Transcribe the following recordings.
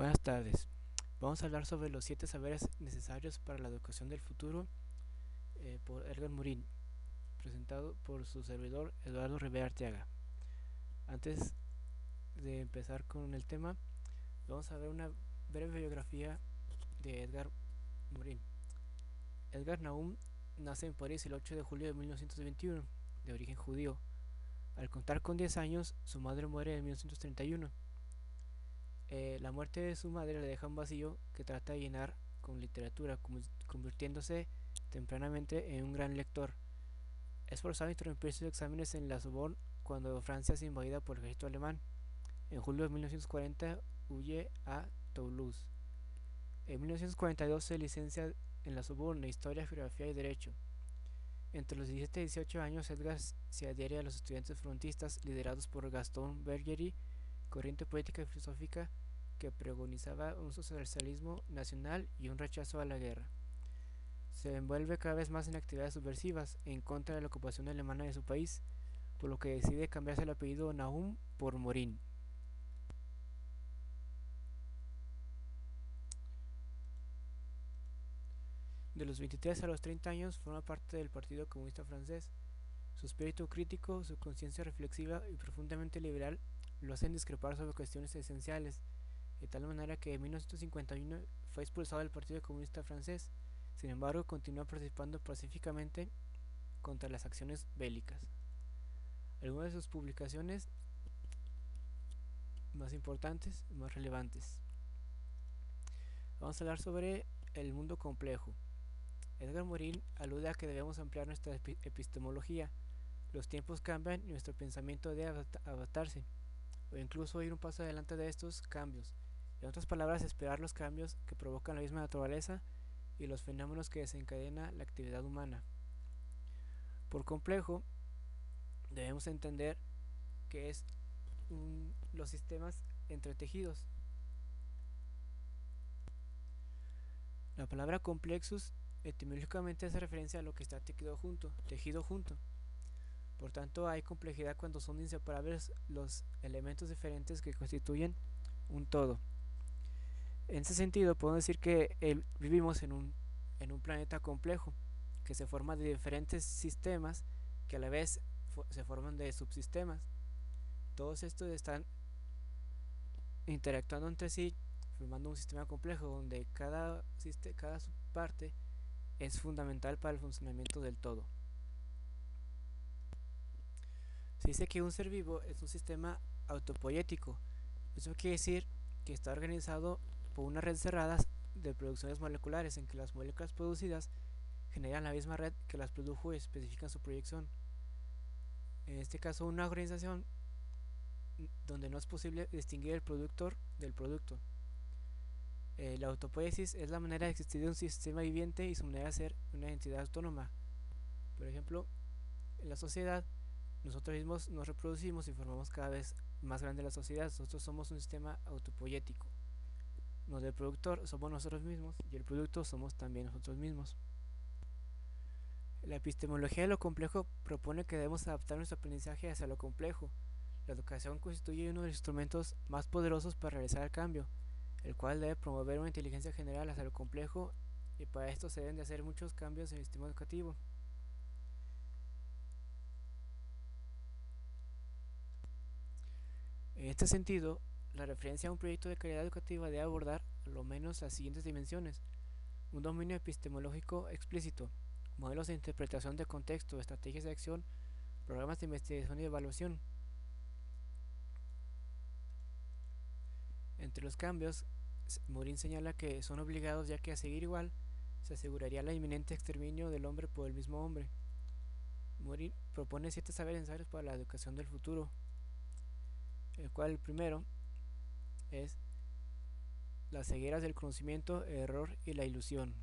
Buenas tardes. Vamos a hablar sobre los 7 saberes necesarios para la educación del futuro por Edgar Morin, presentado por su servidor Eduardo Rivera Arteaga. Antes de empezar con el tema, vamos a ver una breve biografía de Edgar Morin. Edgar Nahum nace en París el 8 de julio de 1921, de origen judío. Al contar con 10 años, su madre muere en 1931. La muerte de su madre le deja un vacío que trata de llenar con literatura, convirtiéndose tempranamente en un gran lector. Es forzado a interrumpir sus exámenes en la Sorbonne cuando Francia es invadida por el ejército alemán. En julio de 1940 huye a Toulouse. En 1942 se licencia en la Sorbonne en Historia, Geografía y Derecho. Entre los 17 y 18 años, Edgar se adhiere a los estudiantes frontistas liderados por Gaston Bergerie, corriente política y filosófica que pregonizaba un socialismo nacional y un rechazo a la guerra. Se envuelve cada vez más en actividades subversivas en contra de la ocupación alemana de su país, por lo que decide cambiarse el apellido Nahum por Morin. De los 23 a los 30 años forma parte del Partido Comunista Francés. Su espíritu crítico, su conciencia reflexiva y profundamente liberal lo hacen discrepar sobre cuestiones esenciales, de tal manera que en 1951 fue expulsado del Partido Comunista Francés. Sin embargo, continúa participando pacíficamente contra las acciones bélicas. Algunas de sus publicaciones más importantes, más relevantes. Vamos a hablar sobre el mundo complejo. Edgar Morin alude a que debemos ampliar nuestra epistemología. Los tiempos cambian y nuestro pensamiento debe adaptarse, o incluso ir un paso adelante de estos cambios. En otras palabras, esperar los cambios que provocan la misma naturaleza y los fenómenos que desencadena la actividad humana. Por complejo, debemos entender que es los sistemas entretejidos. La palabra complexus etimológicamente hace referencia a lo que está tejido junto. Por tanto, hay complejidad cuando son inseparables los elementos diferentes que constituyen un todo. En ese sentido, podemos decir que vivimos en un planeta complejo, que se forma de diferentes sistemas que a la vez se forman de subsistemas. Todos estos están interactuando entre sí, formando un sistema complejo donde cada subparte es fundamental para el funcionamiento del todo. Se dice que un ser vivo es un sistema autopoético. Eso quiere decir que está organizado por una red cerrada de producciones moleculares en que las moléculas producidas generan la misma red que las produjo y especifican su proyección. En este caso, una organización donde no es posible distinguir el productor del producto. La autopoiesis es la manera de existir de un sistema viviente y su manera de ser una entidad autónoma. Por ejemplo, en la sociedad, nosotros mismos nos reproducimos y formamos cada vez más grande la sociedad. Nosotros somos un sistema autopoiético, donde el productor somos nosotros mismos y el producto somos también nosotros mismos. La epistemología de lo complejo propone que debemos adaptar nuestro aprendizaje hacia lo complejo. La educación constituye uno de los instrumentos más poderosos para realizar el cambio, el cual debe promover una inteligencia general hacia lo complejo, y para esto se deben de hacer muchos cambios en el sistema educativo. En este sentido, la referencia a un proyecto de calidad educativa debe abordar al lo menos las siguientes dimensiones: un dominio epistemológico explícito, modelos de interpretación de contexto, estrategias de acción, programas de investigación y evaluación. Entre los cambios, Morin señala que son obligados, ya que a seguir igual se aseguraría el inminente exterminio del hombre por el mismo hombre. Morin propone 7 saberes necesarios para la educación del futuro, el cual el primero es las cegueras del conocimiento, el error y la ilusión.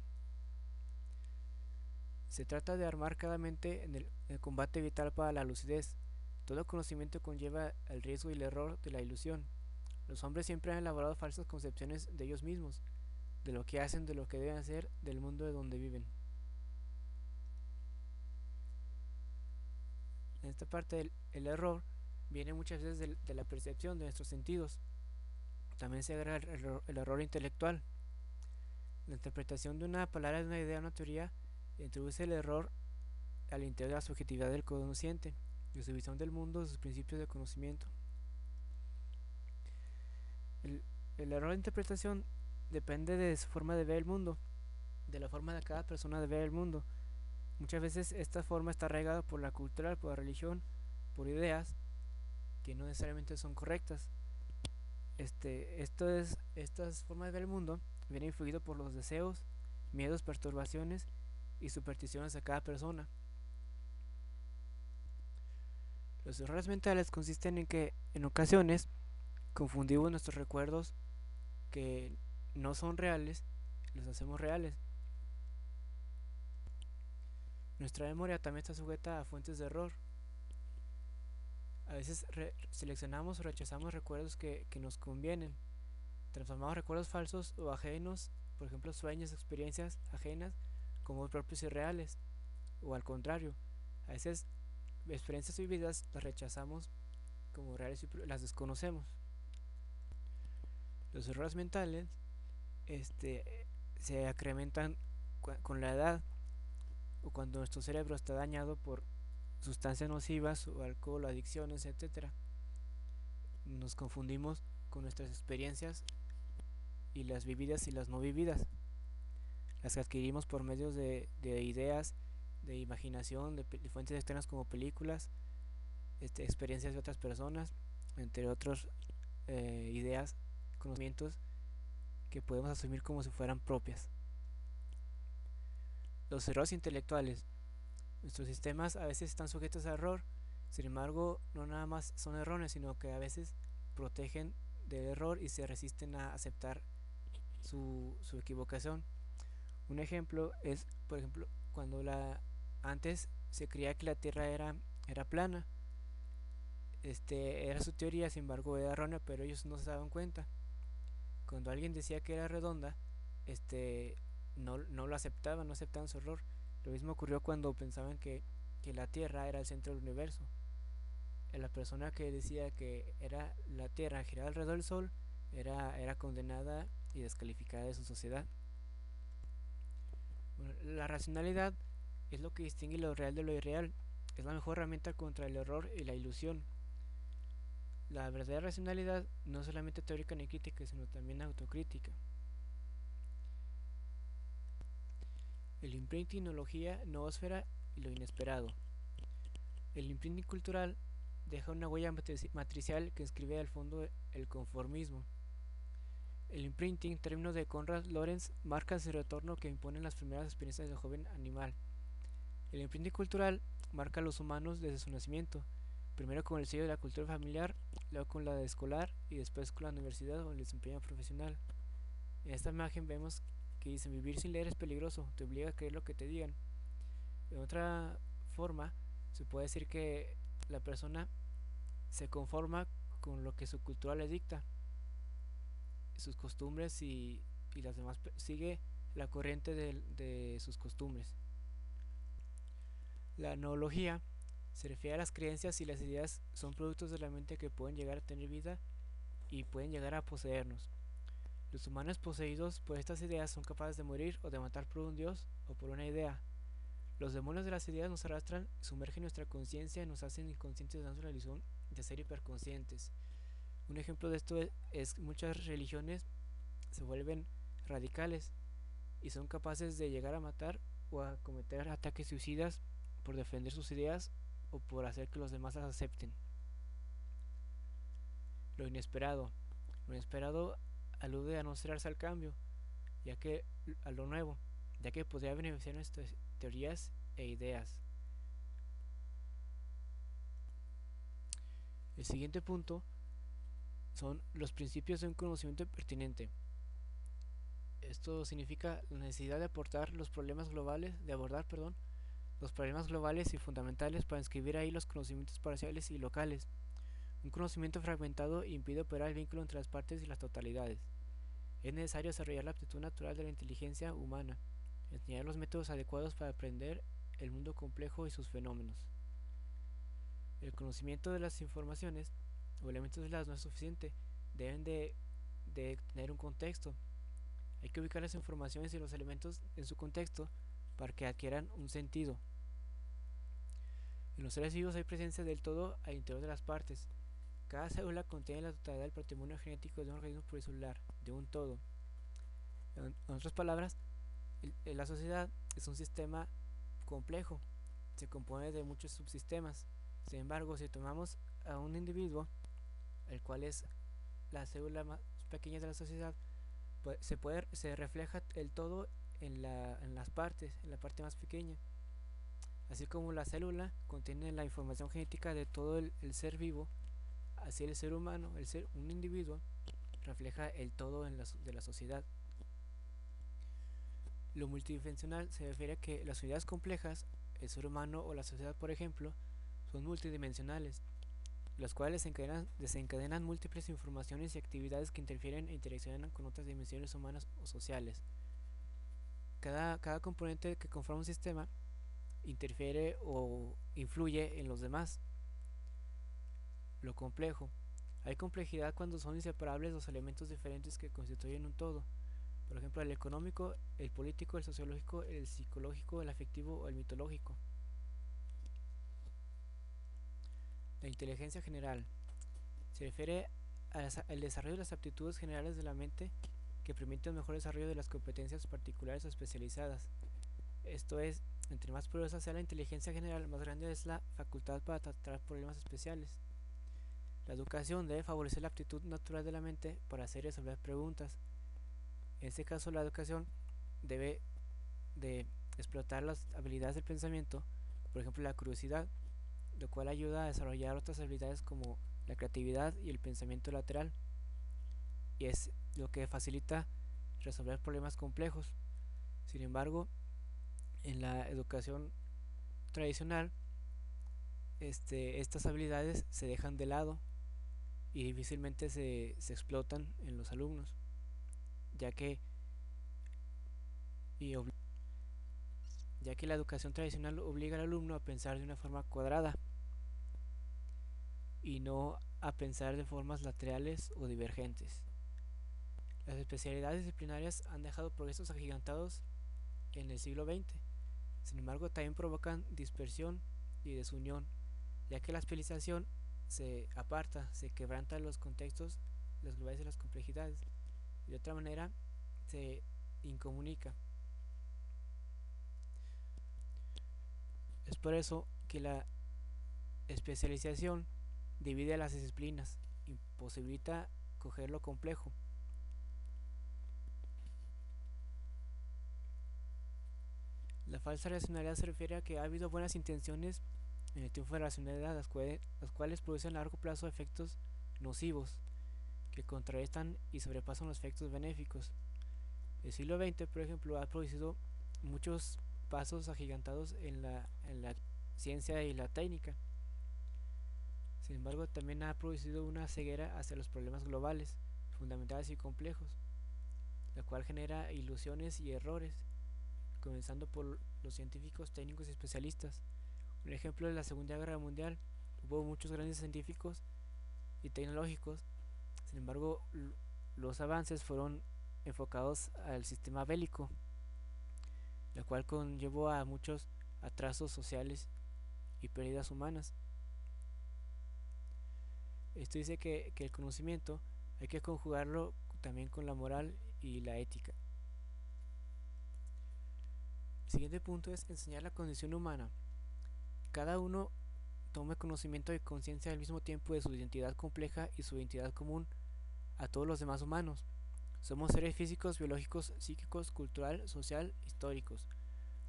Se trata de armar cada mente en el combate vital para la lucidez. Todo conocimiento conlleva el riesgo y el error de la ilusión. Los hombres siempre han elaborado falsas concepciones de ellos mismos, de lo que hacen, de lo que deben hacer, del mundo de donde viven. En esta parte, el error viene muchas veces de la percepción de nuestros sentidos. También se agrega el error intelectual. La interpretación de una palabra, de una idea, una teoría, introduce el error al interior de la subjetividad del conociente, de su visión del mundo, de sus principios de conocimiento. El, el error de interpretación depende de su forma de ver el mundo, de la forma de cada persona de ver el mundo. Muchas veces esta forma está arraigada por la cultura, por la religión, por ideas que no necesariamente son correctas. Estas formas de ver el mundo vienen influido por los deseos, miedos, perturbaciones y supersticiones de cada persona. Los errores mentales consisten en que en ocasiones confundimos nuestros recuerdos que no son reales, los hacemos reales. Nuestra memoria también está sujeta a fuentes de error. A veces seleccionamos o rechazamos recuerdos que nos convienen. Transformamos recuerdos falsos o ajenos, por ejemplo sueños, experiencias ajenas, como propios y reales. O al contrario, a veces experiencias vividas las rechazamos como reales y las desconocemos. Los errores mentales se incrementan con la edad o cuando nuestro cerebro está dañado por sustancias nocivas o alcohol, adicciones, etcétera. Nos confundimos con nuestras experiencias y las vividas y las no vividas, las que adquirimos por medios de ideas, de imaginación, de fuentes externas como películas, experiencias de otras personas, entre otros ideas, conocimientos que podemos asumir como si fueran propias. Los errores intelectuales. Nuestros sistemas a veces están sujetos a error, sin embargo no nada más son erróneos, sino que a veces protegen del error y se resisten a aceptar su equivocación. Un ejemplo es, por ejemplo, cuando antes se creía que la Tierra era plana. Era su teoría, sin embargo era errónea, pero ellos no se daban cuenta. Cuando alguien decía que era redonda, no lo aceptaban, no aceptaban su error. Lo mismo ocurrió cuando pensaban que la Tierra era el centro del universo. La persona que decía que la Tierra giraba alrededor del Sol era condenada y descalificada de su sociedad. Bueno, la racionalidad es lo que distingue lo real de lo irreal. Es la mejor herramienta contra el error y la ilusión. La verdadera racionalidad no es solamente teórica ni crítica, sino también autocrítica. El imprinting, tecnología, noósfera y lo inesperado. El imprinting cultural deja una huella matricial que inscribe al fondo el conformismo. El imprinting, término de Konrad Lorenz, marca ese retorno que imponen las primeras experiencias del joven animal. El imprinting cultural marca a los humanos desde su nacimiento, primero con el sello de la cultura familiar, luego con la de escolar y después con la universidad o el desempeño profesional. En esta imagen vemos que dicen: vivir sin leer es peligroso, te obliga a creer lo que te digan. De otra forma, se puede decir que la persona se conforma con lo que su cultura le dicta, sus costumbres y las demás, sigue la corriente de sus costumbres. La noología se refiere a las creencias y las ideas son productos de la mente que pueden llegar a tener vida y pueden llegar a poseernos. Los humanos poseídos por estas ideas son capaces de morir o de matar por un dios o por una idea. Los demonios de las ideas nos arrastran, sumergen nuestra conciencia y nos hacen inconscientes, dando la ilusión de ser hiperconscientes. Un ejemplo de esto es muchas religiones se vuelven radicales y son capaces de llegar a matar o a cometer ataques suicidas por defender sus ideas o por hacer que los demás las acepten. Lo inesperado. Lo inesperado alude a no cerrarse al cambio, a lo nuevo, ya que podría beneficiar nuestras teorías e ideas. El siguiente punto son los principios de un conocimiento pertinente. Esto significa la necesidad de abordar los problemas globales y fundamentales para inscribir ahí los conocimientos parciales y locales. Un conocimiento fragmentado impide operar el vínculo entre las partes y las totalidades. Es necesario desarrollar la aptitud natural de la inteligencia humana, enseñar los métodos adecuados para aprender el mundo complejo y sus fenómenos. El conocimiento de las informaciones o elementos de las no es suficiente, deben de de tener un contexto. Hay que ubicar las informaciones y los elementos en su contexto para que adquieran un sentido. En los seres vivos hay presencia del todo al interior de las partes. Cada célula contiene la totalidad del patrimonio genético de un organismo pluricelular, de un todo. En otras palabras, la sociedad es un sistema complejo, se compone de muchos subsistemas. Sin embargo, si tomamos a un individuo, el cual es la célula más pequeña de la sociedad, pues se refleja el todo en las partes, en la parte más pequeña. Así como la célula contiene la información genética de todo el ser vivo, así el ser humano, un individuo, refleja el todo de la sociedad. Lo multidimensional se refiere a que las unidades complejas, el ser humano o la sociedad, por ejemplo, son multidimensionales, las cuales desencadenan múltiples informaciones y actividades que interfieren e interaccionan con otras dimensiones humanas o sociales. Cada componente que conforma un sistema interfiere o influye en los demás. Lo complejo. Hay complejidad cuando son inseparables los elementos diferentes que constituyen un todo. Por ejemplo, el económico, el político, el sociológico, el psicológico, el afectivo o el mitológico. La inteligencia general se refiere al desarrollo de las aptitudes generales de la mente que permiten un mejor desarrollo de las competencias particulares o especializadas. Esto es, entre más poderosa sea la inteligencia general, más grande es la facultad para tratar problemas especiales. La educación debe favorecer la aptitud natural de la mente para hacer y resolver preguntas. En este caso, la educación debe de explotar las habilidades del pensamiento, por ejemplo la curiosidad, lo cual ayuda a desarrollar otras habilidades como la creatividad y el pensamiento lateral, y es lo que facilita resolver problemas complejos. Sin embargo, en la educación tradicional, estas habilidades se dejan de lado y difícilmente se explotan en los alumnos, ya que, y ya que la educación tradicional obliga al alumno a pensar de una forma cuadrada y no a pensar de formas laterales o divergentes. Las especialidades disciplinarias han dejado progresos agigantados en el siglo XX. Sin embargo, también provocan dispersión y desunión, ya que la especialización se aparta, se quebranta los contextos, los globales y las complejidades, y de otra manera se incomunica. Es por eso que la especialización divide las disciplinas, imposibilita coger lo complejo. La falsa racionalidad se refiere a que ha habido buenas intenciones en el triunfo de la racionalidad, las cuales producen a largo plazo efectos nocivos que contrarrestan y sobrepasan los efectos benéficos. El siglo XX, por ejemplo, ha producido muchos pasos agigantados en la ciencia y la técnica. Sin embargo, también ha producido una ceguera hacia los problemas globales, fundamentales y complejos, la cual genera ilusiones y errores, comenzando por los científicos, técnicos y especialistas. Un ejemplo de la Segunda Guerra Mundial, hubo muchos grandes científicos y tecnológicos, sin embargo, los avances fueron enfocados al sistema bélico, la cual conllevó a muchos atrasos sociales y pérdidas humanas. Esto dice que el conocimiento hay que conjugarlo también con la moral y la ética. El siguiente punto es enseñar la condición humana. Cada uno tome conocimiento y conciencia al mismo tiempo de su identidad compleja y su identidad común a todos los demás humanos. Somos seres físicos, biológicos, psíquicos, cultural, social, históricos.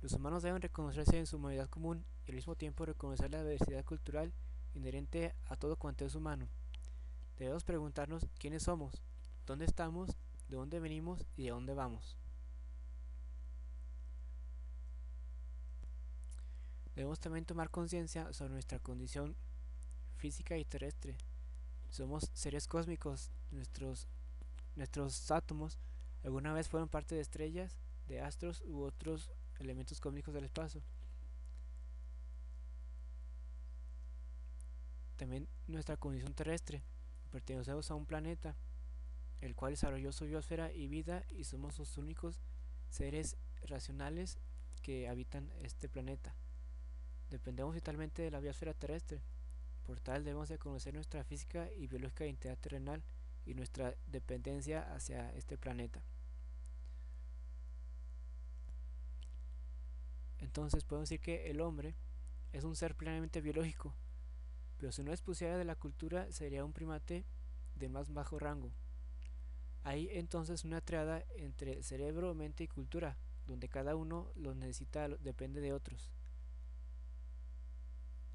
Los humanos deben reconocerse en su humanidad común y al mismo tiempo reconocer la diversidad cultural inherente a todo cuanto es humano. Debemos preguntarnos quiénes somos, dónde estamos, de dónde venimos y a dónde vamos. Debemos también tomar conciencia sobre nuestra condición física y terrestre. Somos seres cósmicos, nuestros átomos alguna vez fueron parte de estrellas, de astros u otros elementos cósmicos del espacio. También nuestra condición terrestre, pertenecemos a un planeta el cual desarrolló su biosfera y vida, y somos los únicos seres racionales que habitan este planeta. Dependemos vitalmente de la biosfera terrestre, por tal debemos de conocer nuestra física y biológica identidad terrenal y nuestra dependencia hacia este planeta. Entonces podemos decir que el hombre es un ser plenamente biológico, pero si no expusiera de la cultura sería un primate de más bajo rango. Hay entonces una triada entre cerebro, mente y cultura, donde cada uno los necesita, depende de otros.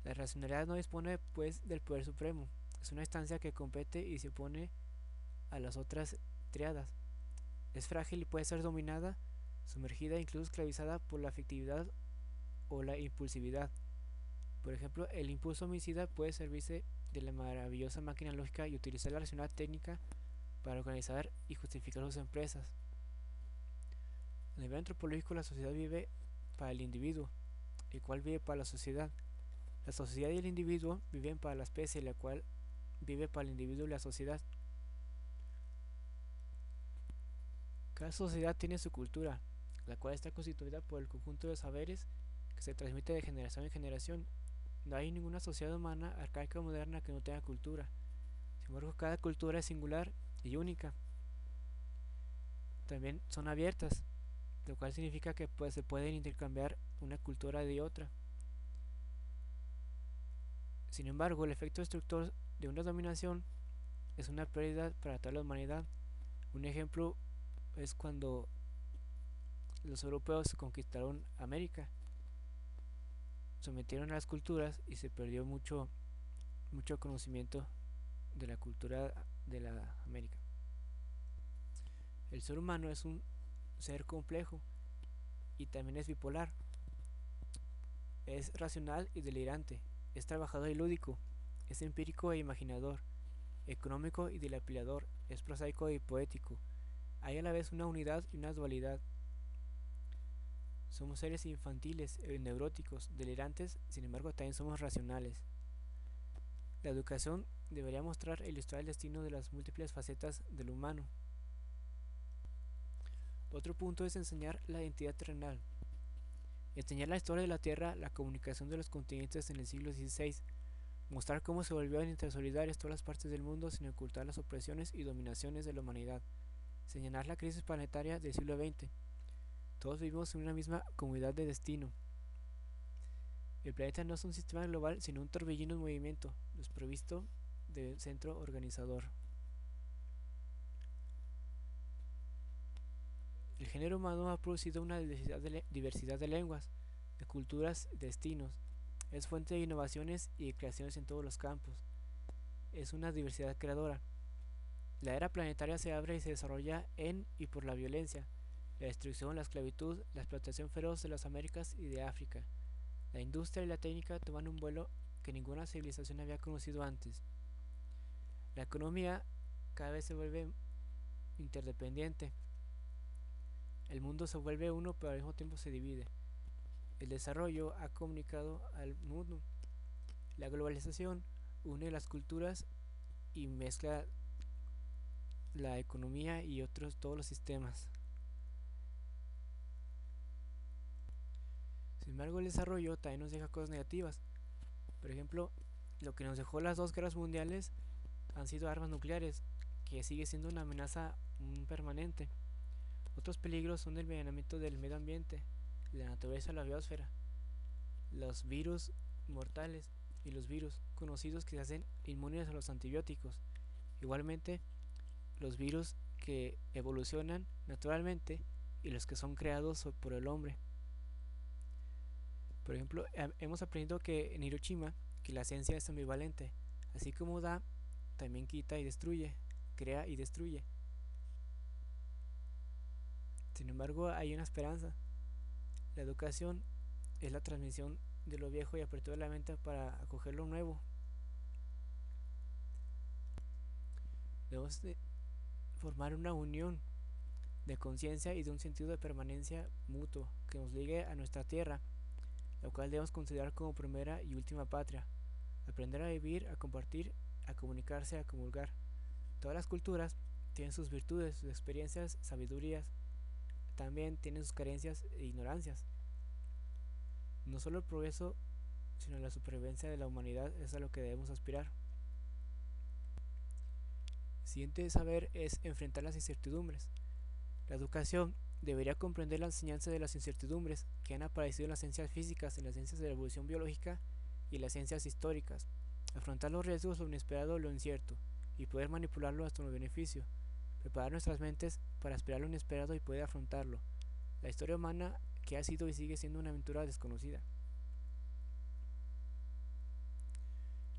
La racionalidad no dispone pues del poder supremo, es una instancia que compete y se opone a las otras triadas. Es frágil y puede ser dominada, sumergida e incluso esclavizada por la afectividad o la impulsividad. Por ejemplo, el impulso homicida puede servirse de la maravillosa máquina lógica y utilizar la racionalidad técnica para organizar y justificar sus empresas. A nivel antropológico, la sociedad vive para el individuo, el cual vive para la sociedad. La sociedad y el individuo viven para la especie, la cual vive para el individuo y la sociedad. Cada sociedad tiene su cultura, la cual está constituida por el conjunto de saberes que se transmite de generación en generación. No hay ninguna sociedad humana, arcaica o moderna, que no tenga cultura. Sin embargo, cada cultura es singular y única. También son abiertas, lo cual significa que se pueden intercambiar una cultura de otra. Sin embargo, el efecto destructor de una dominación es una pérdida para toda la humanidad. Un ejemplo es cuando los europeos conquistaron América, sometieron a las culturas y se perdió mucho conocimiento de la cultura de la América. El ser humano es un ser complejo y también es bipolar. Es racional y delirante, es trabajador y lúdico, es empírico e imaginador, económico y dilapidador, es prosaico y poético. Hay a la vez una unidad y una dualidad. Somos seres infantiles, neuróticos, delirantes, sin embargo también somos racionales. La educación debería mostrar e ilustrar el destino de las múltiples facetas del humano. Otro punto es enseñar la identidad terrenal. Enseñar la historia de la Tierra, la comunicación de los continentes en el siglo XVI, mostrar cómo se volvieron intersolidarias todas las partes del mundo sin ocultar las opresiones y dominaciones de la humanidad, señalar la crisis planetaria del siglo XX. Todos vivimos en una misma comunidad de destino. El planeta no es un sistema global, sino un torbellino en movimiento, desprovisto de centro organizador. El género humano ha producido una diversidad de lenguas, de culturas, destinos. Es fuente de innovaciones y de creaciones en todos los campos. Es una diversidad creadora. La era planetaria se abre y se desarrolla en y por la violencia, la destrucción, la esclavitud, la explotación feroz de las Américas y de África. La industria y la técnica toman un vuelo que ninguna civilización había conocido antes. La economía cada vez se vuelve interdependiente. El mundo se vuelve uno, pero al mismo tiempo se divide. El desarrollo ha comunicado al mundo. La globalización une las culturas y mezcla la economía y todos los sistemas. Sin embargo, el desarrollo también nos deja cosas negativas. Por ejemplo, lo que nos dejó las dos guerras mundiales han sido armas nucleares, que sigue siendo una amenaza permanente. Otros peligros son el envenenamiento del medio ambiente, la naturaleza, la biosfera, los virus mortales y los virus conocidos que se hacen inmunes a los antibióticos. Igualmente, los virus que evolucionan naturalmente y los que son creados por el hombre. Por ejemplo, hemos aprendido que en Hiroshima que la ciencia es ambivalente, así como da, también quita y destruye, crea y destruye. Sin embargo, hay una esperanza. La educación es la transmisión de lo viejo y apertura de la mente para acoger lo nuevo. Debemos de formar una unión de conciencia y de un sentido de permanencia mutuo que nos ligue a nuestra tierra, lo cual debemos considerar como primera y última patria. Aprender a vivir, a compartir, a comunicarse, a comulgar. Todas las culturas tiene sus virtudes, sus experiencias, sabidurías, también tiene sus carencias e ignorancias. No solo el progreso, sino la supervivencia de la humanidad es a lo que debemos aspirar. El siguiente saber es enfrentar las incertidumbres. La educación debería comprender la enseñanza de las incertidumbres que han aparecido en las ciencias físicas, en las ciencias de la evolución biológica y en las ciencias históricas. Afrontar los riesgos, lo inesperado, lo incierto, y poder manipularlo hasta nuestro beneficio. Preparar nuestras mentes para esperar lo inesperado y poder afrontarlo. La historia humana que ha sido y sigue siendo una aventura desconocida.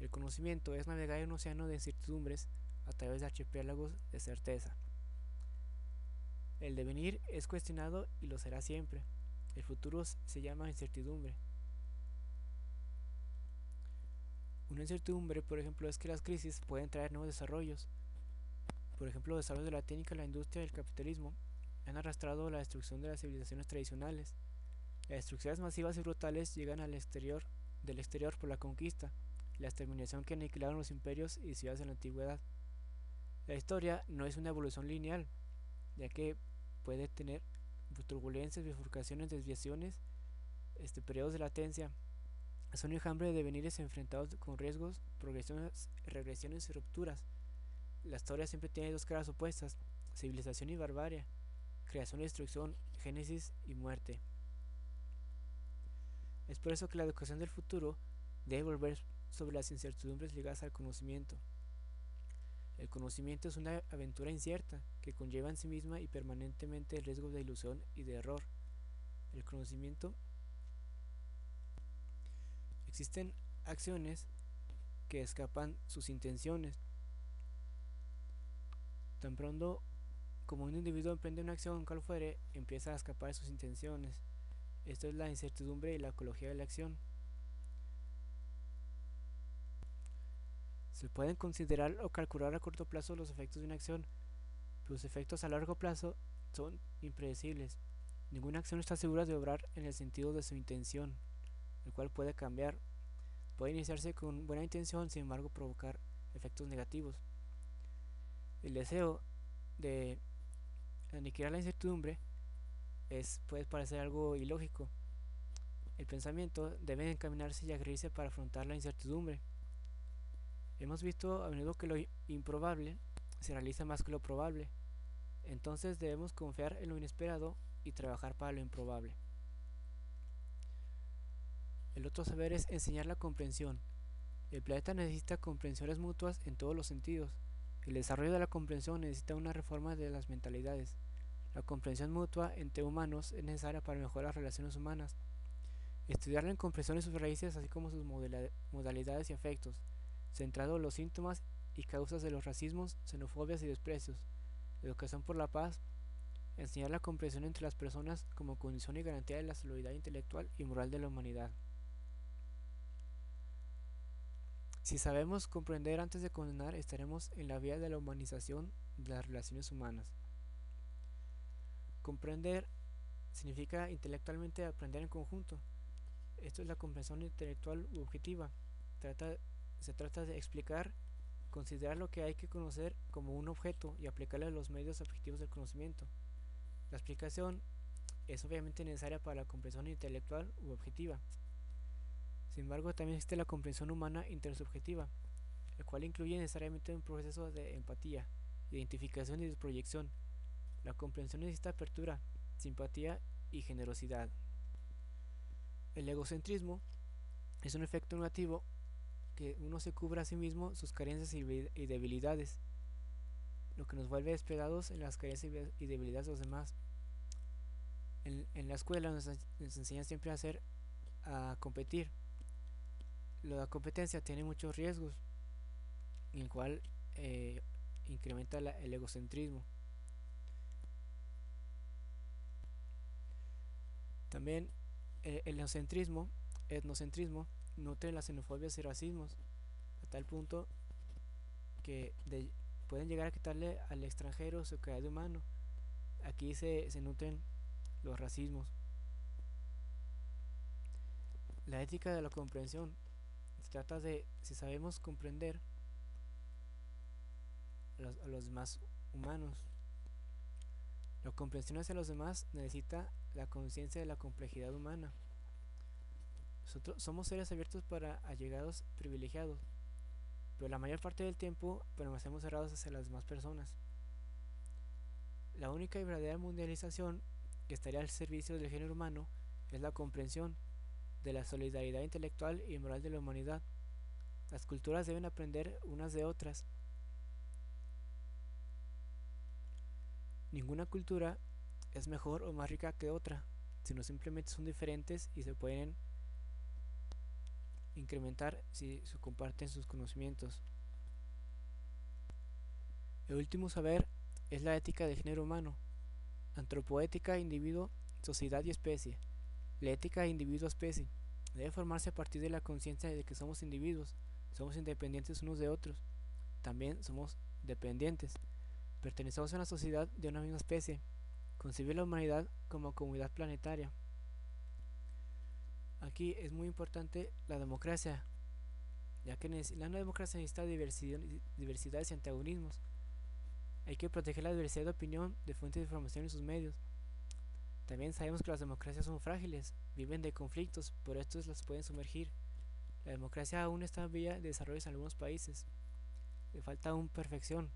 El conocimiento es navegar en un océano de incertidumbres a través de archipiélagos de certeza. El devenir es cuestionado y lo será siempre. El futuro se llama incertidumbre. Una incertidumbre, por ejemplo, es que las crisis pueden traer nuevos desarrollos. Por ejemplo, los desarrollos de la técnica, la industria y el capitalismo han arrastrado la destrucción de las civilizaciones tradicionales. Las destrucciones masivas y brutales llegan del exterior por la conquista, la exterminación que aniquilaron los imperios y ciudades en la antigüedad. La historia no es una evolución lineal, ya que puede tener turbulencias, bifurcaciones, desviaciones, periodos de latencia. Es un enjambre de devenires enfrentados con riesgos, progresiones, regresiones y rupturas. La historia siempre tiene dos caras opuestas: civilización y barbarie, creación y destrucción, génesis y muerte. Es por eso que la educación del futuro debe volver sobre las incertidumbres ligadas al conocimiento. El conocimiento es una aventura incierta que conlleva en sí misma y permanentemente el riesgo de ilusión y de error. El conocimiento. Existen acciones que escapan sus intenciones. Tan pronto como un individuo emprende una acción, cual fuere, empieza a escapar de sus intenciones. Esto es la incertidumbre y la ecología de la acción. Se pueden considerar o calcular a corto plazo los efectos de una acción, pero los efectos a largo plazo son impredecibles. Ninguna acción está segura de obrar en el sentido de su intención, el cual puede cambiar. Puede iniciarse con buena intención, sin embargo provocar efectos negativos. El deseo de aniquilar la incertidumbre puede parecer algo ilógico. El pensamiento debe encaminarse y agredirse para afrontar la incertidumbre. Hemos visto a menudo que lo improbable se realiza más que lo probable. Entonces debemos confiar en lo inesperado y trabajar para lo improbable. El otro saber es enseñar la comprensión. El planeta necesita comprensiones mutuas en todos los sentidos. El desarrollo de la comprensión necesita una reforma de las mentalidades. La comprensión mutua entre humanos es necesaria para mejorar las relaciones humanas. Estudiar la incomprensión y sus raíces, así como sus modalidades y efectos, centrado en los síntomas y causas de los racismos, xenofobias y desprecios. Educación por la paz. Enseñar la comprensión entre las personas como condición y garantía de la solidaridad intelectual y moral de la humanidad. Si sabemos comprender antes de condenar, estaremos en la vía de la humanización de las relaciones humanas. Comprender significa intelectualmente aprender en conjunto. Esto es la comprensión intelectual u objetiva. Se trata de explicar, considerar lo que hay que conocer como un objeto y aplicarle a los medios objetivos del conocimiento. La explicación es obviamente necesaria para la comprensión intelectual u objetiva. Sin embargo, también existe la comprensión humana intersubjetiva, el cual incluye necesariamente un proceso de empatía, identificación y proyección. La comprensión necesita apertura, simpatía y generosidad. El egocentrismo es un efecto negativo que uno se cubre a sí mismo sus carencias y debilidades, lo que nos vuelve despegados en las carencias y debilidades de los demás. En la escuela nos enseñan siempre a competir. La competencia tiene muchos riesgos, en el cual incrementa el egocentrismo. También el etnocentrismo nutre las xenofobias y racismos, a tal punto que pueden llegar a quitarle al extranjero su calidad de humano. Aquí se nutren los racismos. La ética de la comprensión se trata de si sabemos comprender a los demás humanos. La comprensión hacia los demás necesita la conciencia de la complejidad humana. Nosotros somos seres abiertos para allegados privilegiados, pero la mayor parte del tiempo permanecemos cerrados hacia las demás personas. La única y verdadera mundialización que estaría al servicio del género humano es la comprensión de la solidaridad intelectual y moral de la humanidad. Las culturas deben aprender unas de otras. Ninguna cultura es mejor o más rica que otra, sino simplemente son diferentes y se pueden incrementar si se comparten sus conocimientos. El último saber es la ética del género humano, antropoética, individuo, sociedad y especie. La ética individuo-especie debe formarse a partir de la conciencia de que somos individuos, somos independientes unos de otros, también somos dependientes, pertenecemos a una sociedad de una misma especie, concebir la humanidad como comunidad planetaria. Aquí es muy importante la democracia, ya que la democracia necesita diversidades y antagonismos. Hay que proteger la diversidad de opinión, de fuentes de información y sus medios. También sabemos que las democracias son frágiles, viven de conflictos, por estos las pueden sumergir. La democracia aún está en vía de desarrollo en algunos países. Le falta aún perfección.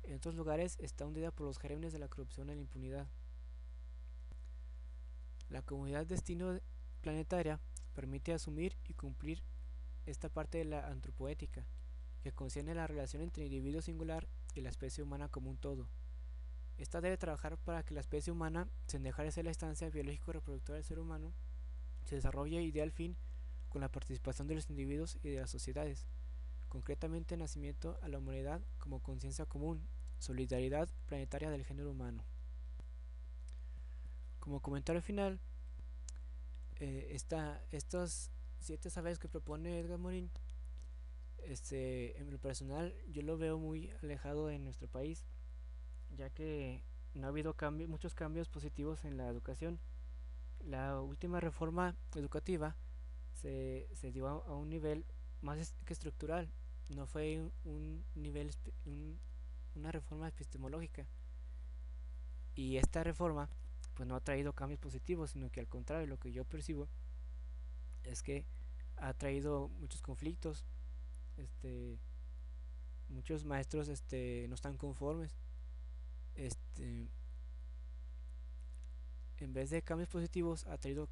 En otros lugares está hundida por los gérmenes de la corrupción y la impunidad. La comunidad destino planetaria permite asumir y cumplir esta parte de la antropoética, que concierne la relación entre el individuo singular y la especie humana como un todo. Esta debe trabajar para que la especie humana, sin dejar de ser la instancia biológico-reproductora del ser humano, se desarrolle y dé al fin con la participación de los individuos y de las sociedades, concretamente nacimiento a la humanidad como conciencia común, solidaridad planetaria del género humano. Como comentario final, estos 7 saberes que propone Edgar Morin, en lo personal yo lo veo muy alejado de nuestro país, ya que no ha habido muchos cambios positivos en la educación. La última reforma educativa se dio a un nivel más que estructural, no fue un nivel, una reforma epistemológica. Y esta reforma pues no ha traído cambios positivos, sino que al contrario, lo que yo percibo es que ha traído muchos conflictos. Muchos maestros no están conformes. En vez de cambios positivos ha traído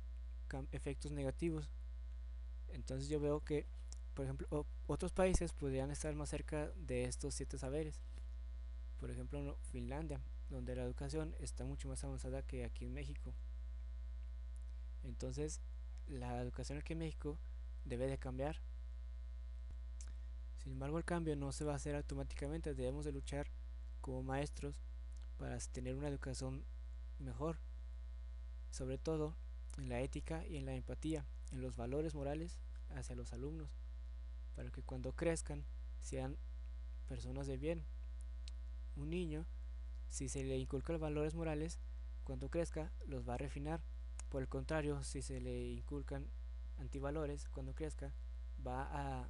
efectos negativos. Entonces yo veo que, por ejemplo, otros países podrían estar más cerca de estos 7 saberes. Por ejemplo, Finlandia, donde la educación está mucho más avanzada que aquí en México. Entonces, la educación aquí en México debe de cambiar. Sin embargo, el cambio no se va a hacer automáticamente. Debemos de luchar como maestros para tener una educación mejor, sobre todo en la ética y en la empatía, en los valores morales hacia los alumnos, para que cuando crezcan sean personas de bien. Un niño, si se le inculcan valores morales, cuando crezca los va a refinar. Por el contrario, si se le inculcan antivalores, cuando crezca va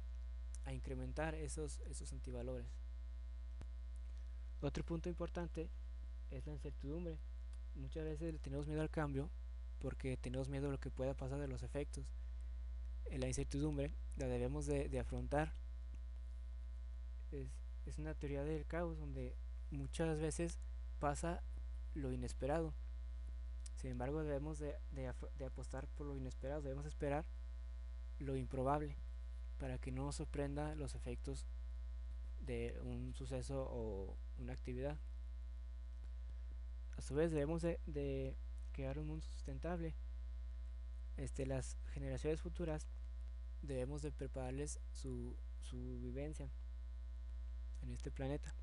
a incrementar esos antivalores. Otro punto importante es la incertidumbre. Muchas veces tenemos miedo al cambio porque tenemos miedo a lo que pueda pasar, de los efectos. La incertidumbre la debemos de afrontar. Es una teoría del caos donde muchas veces pasa lo inesperado. Sin embargo, debemos de apostar por lo inesperado. Debemos esperar lo improbable para que no nos sorprenda los efectos de un suceso o una actividad. A su vez, debemos de crear un mundo sustentable. Las generaciones futuras debemos de prepararles su vivencia en este planeta.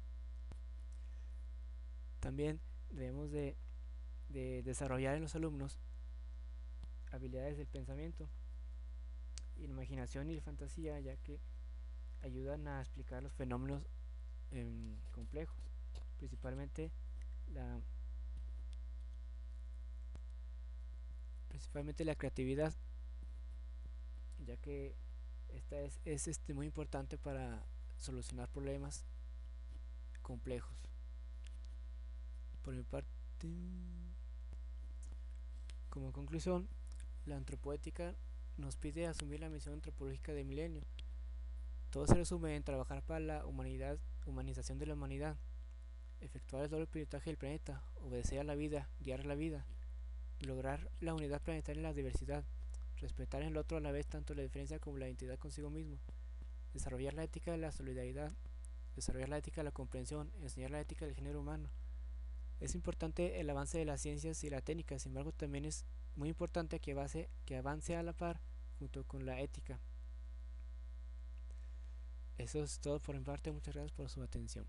También debemos de desarrollar en los alumnos habilidades del pensamiento, imaginación y fantasía, ya que ayudan a explicar los fenómenos complejos, principalmente la creatividad, ya que esta es muy importante para solucionar problemas complejos. Por mi parte, como conclusión, la antropoética nos pide asumir la misión antropológica del milenio. Todo se resume en trabajar para la humanización de la humanidad, efectuar el doble pilotaje del planeta, obedecer a la vida, guiar a la vida, lograr la unidad planetaria en la diversidad, respetar en el otro a la vez tanto la diferencia como la identidad consigo mismo, desarrollar la ética de la solidaridad, desarrollar la ética de la comprensión, enseñar la ética del género humano. Es importante el avance de las ciencias y la técnica, sin embargo también es muy importante que avance a la par junto con la ética. Eso es todo por mi parte, muchas gracias por su atención.